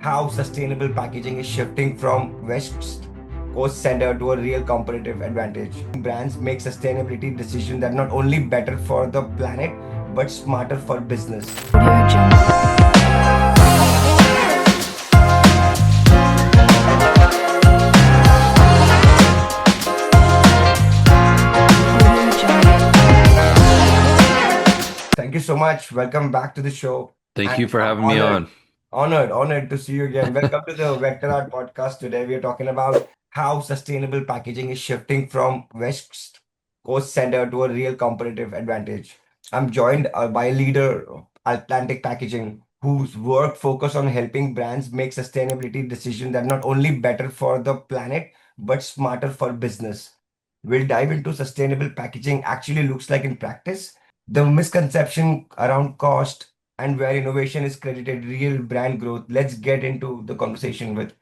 how sustainable packaging is shifting from West Coast center to a real competitive advantage. Brands make sustainability decisions that not only better for the planet but smarter for business. Audio Jungle. Audio Jungle. Thank you so much. Welcome back to the show. Thank And you for having me honored, on. honored to see you again. Welcome to the Vector Art podcast. Today we are talking about how sustainable packaging is shifting from West Coast center to a real competitive advantage. I'm joined by a leader of Atlantic Packaging whose work focus on helping brands make sustainability decisions that not only better for the planet but smarter for business. We'll dive into sustainable packaging actually looks like in practice, the misconception around cost, and where innovation is credited real brand growth. Let's get into the conversation with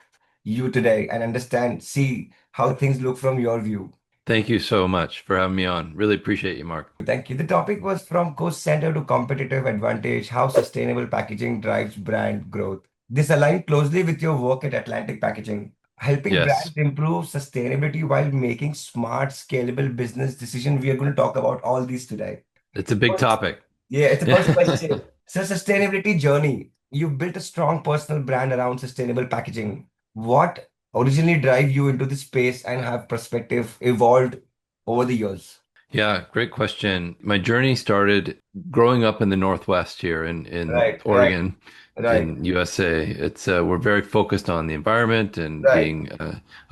you today and understand, see how things look from your view. Thank you so much for having me on. Really appreciate you, Mark. Thank you. The topic was from cost center to competitive advantage, how sustainable packaging drives brand growth. This aligns closely with your work at Atlantic Packaging, helping Yes, brands improve sustainability while making smart, scalable business decisions. We are going to talk about all these today. it's a big topic. Yeah, it's the first question. So, sustainability journey. You built a strong personal brand around sustainable packaging. What originally drive you into this space and have perspective evolved over the years? Yeah, great question. My journey started growing up in the Northwest here in Right, right, Oregon, right, in USA. It's we're very focused on the environment and right, being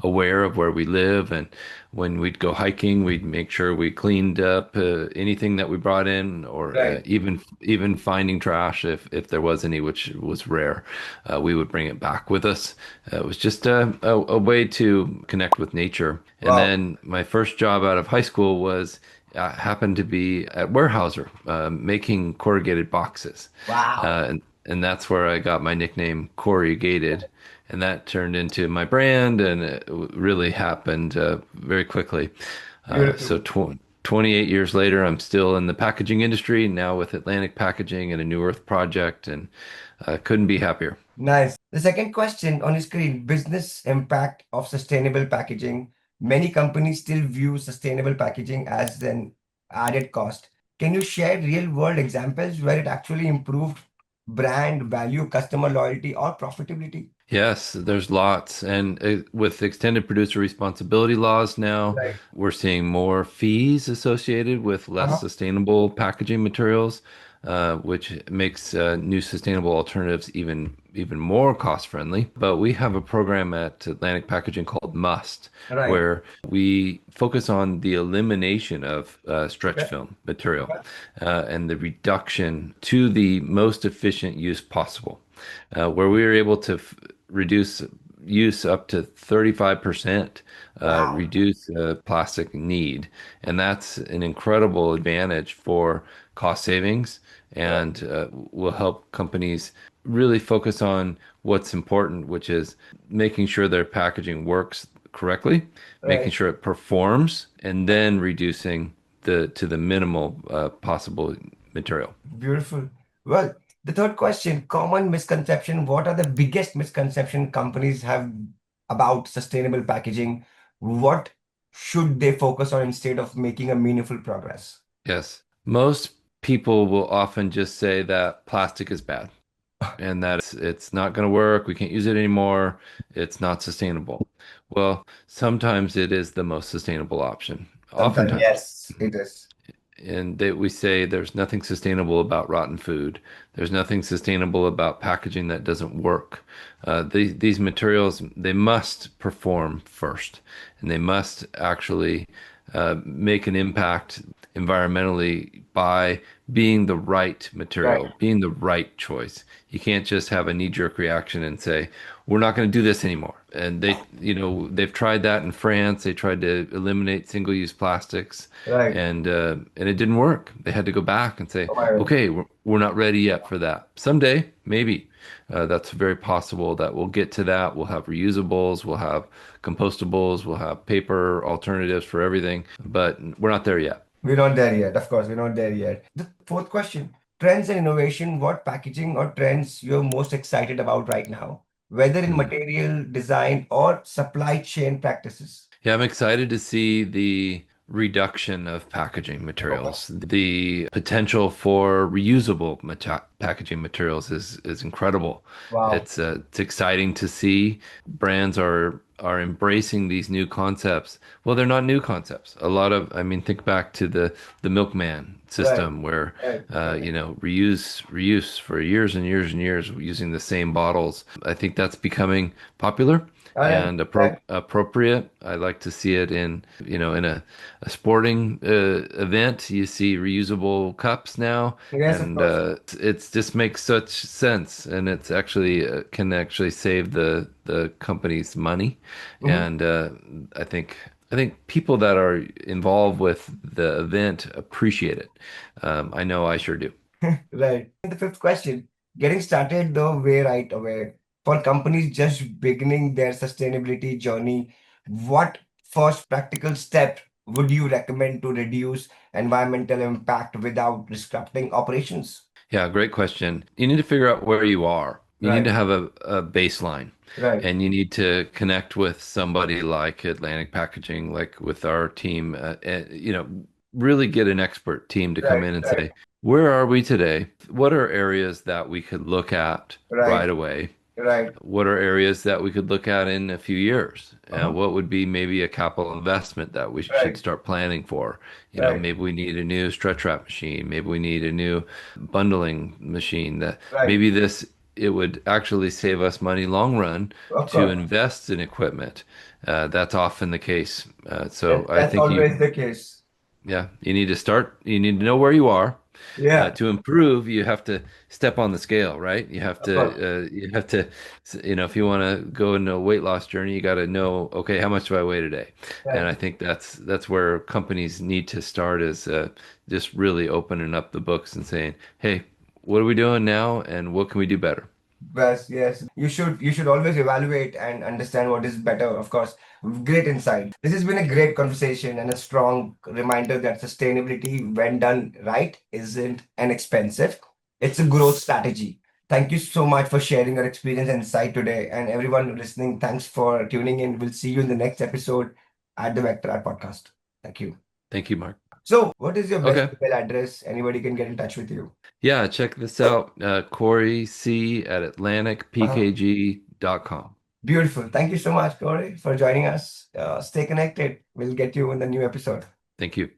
aware of where we live. And when we'd go hiking, we'd make sure we cleaned up anything that we brought in, or right. even finding trash if there was any, which was rare. We would bring it back with us. It was just a way to connect with nature. And Wow, then my first job out of high school was happened to be at Warehouser, making corrugated boxes. wow. And that's where I got my nickname Cory Gated. And that turned into my brand, and it really happened very quickly. Beautiful. So 28 years later, I'm still in the packaging industry, now with Atlantic Packaging and a New Earth project, and couldn't be happier. Nice. The second question on your screen, business impact of sustainable packaging. Many companies still view sustainable packaging as an added cost. Can you share real world examples where it actually improved brand value, customer loyalty, or profitability? Yes, there's lots. And with extended producer responsibility laws now, Right. we're seeing more fees associated with less Uh-huh. sustainable packaging materials, which makes new sustainable alternatives even more cost friendly. But we have a program at Atlantic Packaging called Must, Right. where we focus on the elimination of stretch Okay. film material and the reduction to the most efficient use possible, where we were able to reduce use up to 35%, Wow. reduce plastic need. And that's an incredible advantage for cost savings, Right. and will help companies really focus on what's important, which is making sure their packaging works correctly, making Right. sure it performs, and then reducing the minimal possible material. Beautiful. Well, the third question, common misconception. What are the biggest misconception companies have about sustainable packaging? What should they focus on instead of making a meaningful progress? Yes. Most people will often just say that plastic is bad and that it's not going to work. We can't use it anymore. It's not sustainable. Well, sometimes it is the most sustainable option. Sometimes, Oftentimes. yes, it is. And that we say there's nothing sustainable about rotten food. There's nothing sustainable about packaging that doesn't work. These materials, they must perform first, and they must actually make an impact environmentally by being the right Right. material, being the right choice. You can't just have a knee-jerk reaction and say, we're not going to do this anymore. And they've tried that in France. They tried to eliminate single-use plastics, Right. and it didn't work. They had to go back and say, Oh my God. okay, we're not ready yet for that. Someday, maybe. That's very possible that we'll get to that. We'll have reusables, we'll have compostables, we'll have paper alternatives for everything, but we're not there yet. We're not there yet. Of course, we're not there yet. The fourth question, trends and innovation. What packaging or trends you're most excited about right now? whether in Mhm. material design or supply chain practices. Yeah, I'm excited to see the reduction of packaging Okay. materials. The potential for reusable packaging materials is incredible. Wow. It's exciting to see brands are embracing these new concepts. Well, they're not new concepts. A lot of, I mean, think back to the milkman Right. system where Right. you know, reuse for years and years and years using the same bottles. I think that's becoming popular All right. and Right. appropriate. I like to see it in, you know, in a sporting event. You see reusable cups now, Yes, of and course. it's just makes such sense, and it's actually can actually save the company's money. Mhm. And I think people that are involved with the event appreciate it. I know I sure do. Right. The fifth question, getting started the way right away. For companies just beginning their sustainability journey, what first practical step would you recommend to reduce environmental impact without disrupting operations? Yeah, great question. You need to figure out where you are. You need Right, to have a baseline, right, and you need to connect with somebody like Atlantic Packaging, like with our team, and, you know, really get an expert team to come right, in and right, say, where are we today? What are areas that we could look at right, right away? right. What are areas that we could look at in a few years? Uh-huh. What would be maybe a capital investment that we should Right, start planning for? You know, right, maybe we need a new stretch wrap machine. Maybe we need a new bundling machine that right. maybe this it would actually save us money long run Of to course. invest in equipment. That's often the case. So That, I that's think you always the case. yeah, you need to start, you need to know where you are. Yeah, To improve, you have to step on the scale, right? of course. You have to, you know, if you want to go into a weight loss journey, you got to know, okay, how much do I weigh today? And Right. I think that's where companies need to start is just really opening up the books and saying, hey, what are we doing now, and what can we do better? Yes, yes. You should always evaluate and understand what is better, of course. Great insight. This has been a great conversation and a strong reminder that sustainability, when done right, isn't inexpensive. It's a growth strategy. Thank you so much for sharing your experience and insight today. And everyone listening, thanks for tuning in. We'll see you in the next episode at the Vector Art Podcast. Thank you. Thank you, Mark. So, what is your best Okay. email address? Anybody can get in touch with you. Yeah, check this out. Cory C at Uh-huh. atlanticpkg.com. Beautiful. Thank you so much, Corey, for joining us. Stay connected. We'll get you in the new episode. Thank you.